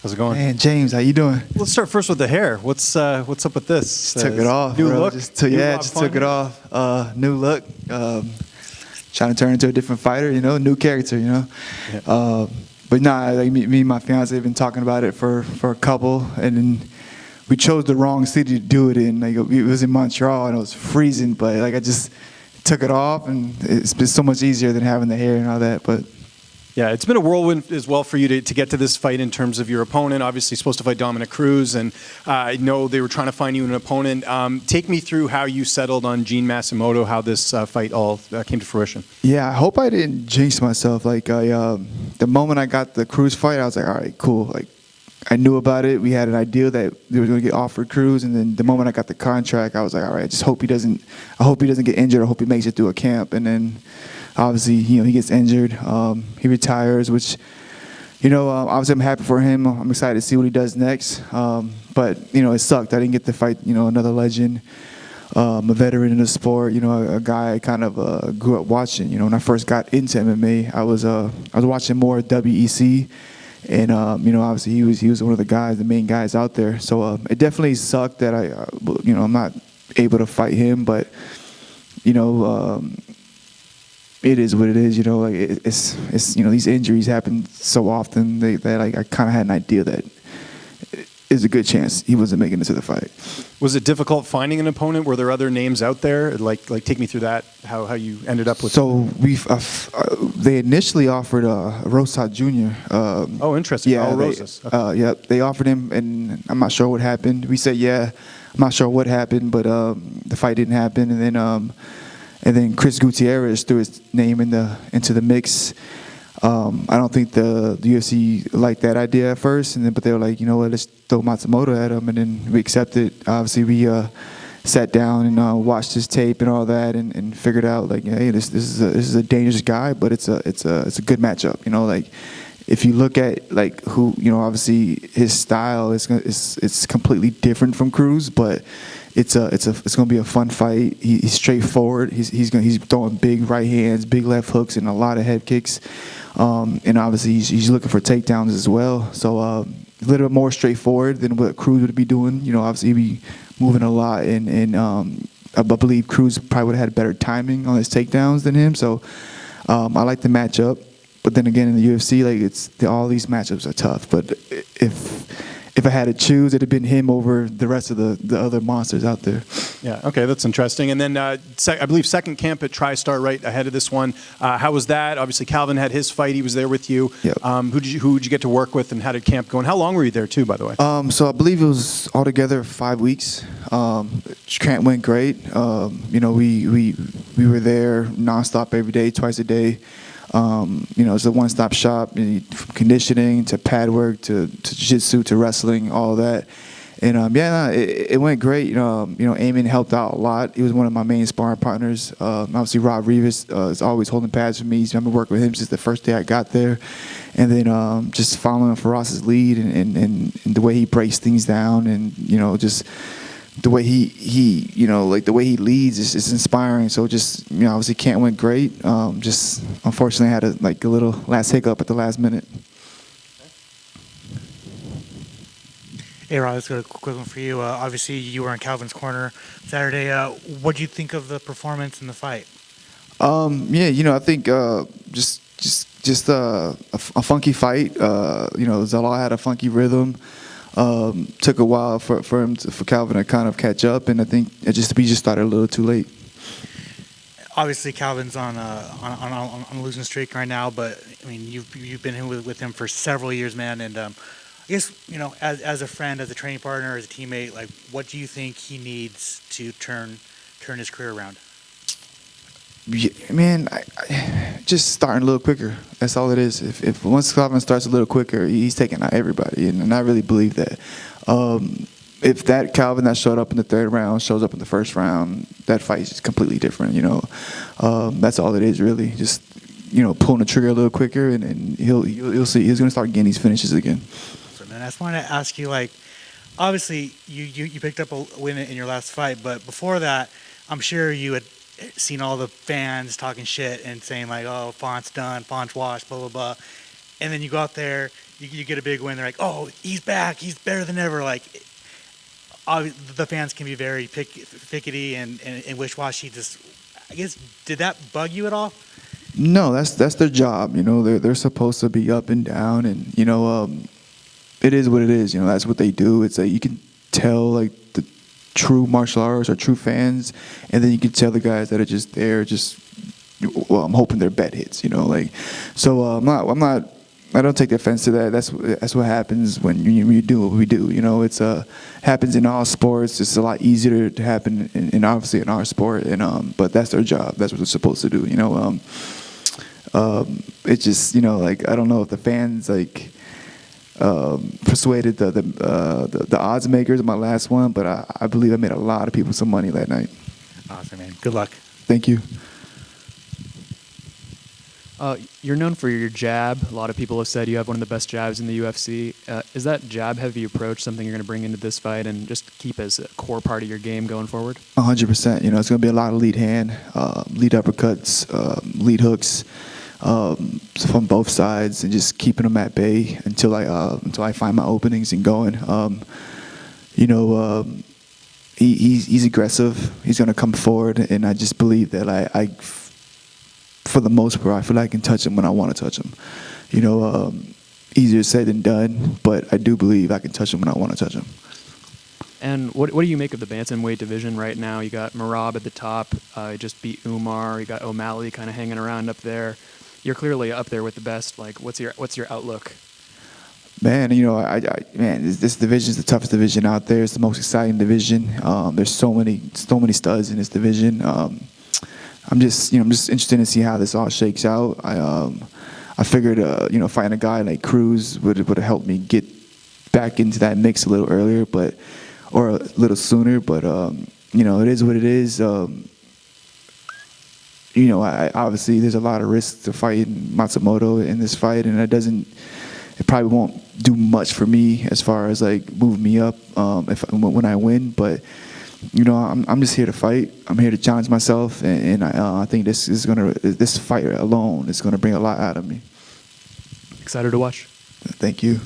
How's it going? Man, James, how you doing? Let's start first with the hair. What's up with this? Just took it off. New bro. look? Just took it off. New look. Trying to turn into a different fighter, new character, Yeah. But nah, like me and my fiance have been talking about it for a couple, and then we chose the wrong city to do it in. Like it was in Montreal and it was freezing, but like I just took it off, and it's been so much easier than having the hair and all that. But Yeah, it's been a whirlwind as well for you to get to this fight in terms of your opponent. Obviously, supposed to fight Dominick Cruz, and I know they were trying to find you an opponent. Take me through how you settled on Jean Matsumoto, how this fight all came to fruition. yeah, I hope I didn't jinx myself. Like the moment I got the Cruz fight, I was like, all right, cool. Like I knew about it. We had an idea that they were going to get offered Cruz, and then the moment I got the contract, I was like, all right, I hope he doesn't get injured. I hope he makes it through a camp, and then. Obviously, he gets injured. He retires, which, obviously I'm happy for him. I'm excited to see what he does next. But, it sucked. I didn't get to fight, another legend, a veteran in the sport, a guy I kind of grew up watching. When I first got into MMA, I was watching more WEC. And, obviously he was one of the main guys out there. So it definitely sucked that I'm not able to fight him. But, it is what it is, like it's these injuries happen so often that like I kind of had an idea that there's a good chance he wasn't making it to the fight. Was it difficult finding an opponent? Were there other names out there? Like take me through that. How you ended up with. So they initially offered Rosas Jr. Oh, interesting. Yeah, Rosas. They offered him, and I'm not sure what happened. We said yeah, I'm not sure what happened, but the fight didn't happen, and then Chris Gutierrez threw his name into the mix. I don't think the UFC liked that idea at first, but they were like, you know what, let's throw Matsumoto at him, and then we accepted. Obviously, we sat down and watched his tape and all that, and figured out like, hey, this is a dangerous guy, but it's a good matchup. Like if you look at like who, obviously his style is completely different from Cruz, but. It's going to be a fun fight. He's straightforward. He's throwing big right hands, big left hooks, and a lot of head kicks. And obviously he's looking for takedowns as well. So a little bit more straightforward than what Cruz would be doing. Obviously he'd be moving a lot, and I believe Cruz probably would have had better timing on his takedowns than him. So I like the matchup. But then again, in the UFC, like all these matchups are tough. But if I had to choose, it'd have been him over the rest of the other monsters out there. Yeah, okay, that's interesting. And then I believe second camp at Tristar right ahead of this one. How was that? Obviously, Calvin had his fight. He was there with you. Yep. Who did you get to work with, and how did camp go? And how long were you there, too, by the way? So I believe it was altogether 5 weeks. Camp went great. We were there nonstop every day, twice a day. It's a one-stop shop, from conditioning to pad work to jiu-jitsu to wrestling, all of that. And it went great. Eamon helped out a lot. He was one of my main sparring partners. Obviously, Rob Rivas is always holding pads for me. I've been working with him since the first day I got there. And then just following Faraz's lead and the way he breaks things down, and just the way he the way he leads is inspiring. So just obviously camp went great. Just unfortunately had a little last hiccup at the last minute. Hey, Rod, let's go to a quick one for you. Obviously, you were in Calvin's corner Saturday. What do you think of the performance in the fight? I think just a funky fight. Zalal had a funky rhythm. Took a while for Calvin to kind of catch up, and I think we just started a little too late. Obviously, Calvin's on a losing streak right now, but I mean, you've been with him for several years, man, and I guess as a friend, as a training partner, as a teammate, like what do you think he needs to turn his career around? Yeah, man, I just starting a little quicker. That's all it is. If once Calvin starts a little quicker, he's taking out everybody, and I really believe that. If that Calvin that showed up in the third round shows up in the first round, that fight is completely different. That's all it is really. Just pulling the trigger a little quicker, and you'll see he's gonna start getting these finishes again. So, man, I just wanted to ask you, like, obviously you picked up a win in your last fight, but before that, I'm sure you had seen all the fans talking shit and saying like, oh, Font's done, Font's washed, blah, blah, blah. And then you go out there, you get a big win, they're like, oh, he's back, he's better than ever. Like, the fans can be very pickety and wish-washy. Just, I guess, did that bug you at all? No, that's their job. You know, they're supposed to be up and down, and you know, it is what it is. You know, that's what they do. It's like you can tell like the true martial artists or true fans, and then you can tell the guys that are just there, just well, I'm hoping their bet hits. You know, like so. I'm not. I don't take offense to that. That's what happens when you do what we do. You know, it's happens in all sports. It's a lot easier to happen in obviously in our sport, and but that's their job. That's what they're supposed to do. You know, it's just you know like I don't know if the fans like persuaded the odds makers in my last one, but I believe I made a lot of people some money that night. Awesome, man. Good luck. Thank you. You're known for your jab. A lot of people have said you have one of the best jabs in the UFC. Is that jab-heavy approach something you're going to bring into this fight and just keep as a core part of your game going forward? 100%. You know, it's going to be a lot of lead hand, lead uppercuts, lead hooks from both sides, and just keeping them at bay until I find my openings and going. You know, he's aggressive. He's going to come forward, and I just believe that I for the most part, I feel like I can touch him when I want to touch him. You know, easier said than done, but I do believe I can touch him when I want to touch him. And what do you make of the bantamweight division right now? You got Merab at the top. You just beat Umar. You got O'Malley kind of hanging around up there. You're clearly up there with the best. Like, what's your outlook? Man, you know, man, this division is the toughest division out there. It's the most exciting division. There's so many studs in this division. I'm just interested to see how this all shakes out. I figured, you know, fighting a guy like Cruz would have helped me get back into that mix a little earlier, or a little sooner. But you know, it is what it is. You know, obviously there's a lot of risk to fighting Matsumoto in this fight, and it probably won't do much for me as far as like move me up when I win, but. You know, I'm just here to fight. I'm here to challenge myself, and I think this fight alone is gonna bring a lot out of me. Excited to watch. Thank you.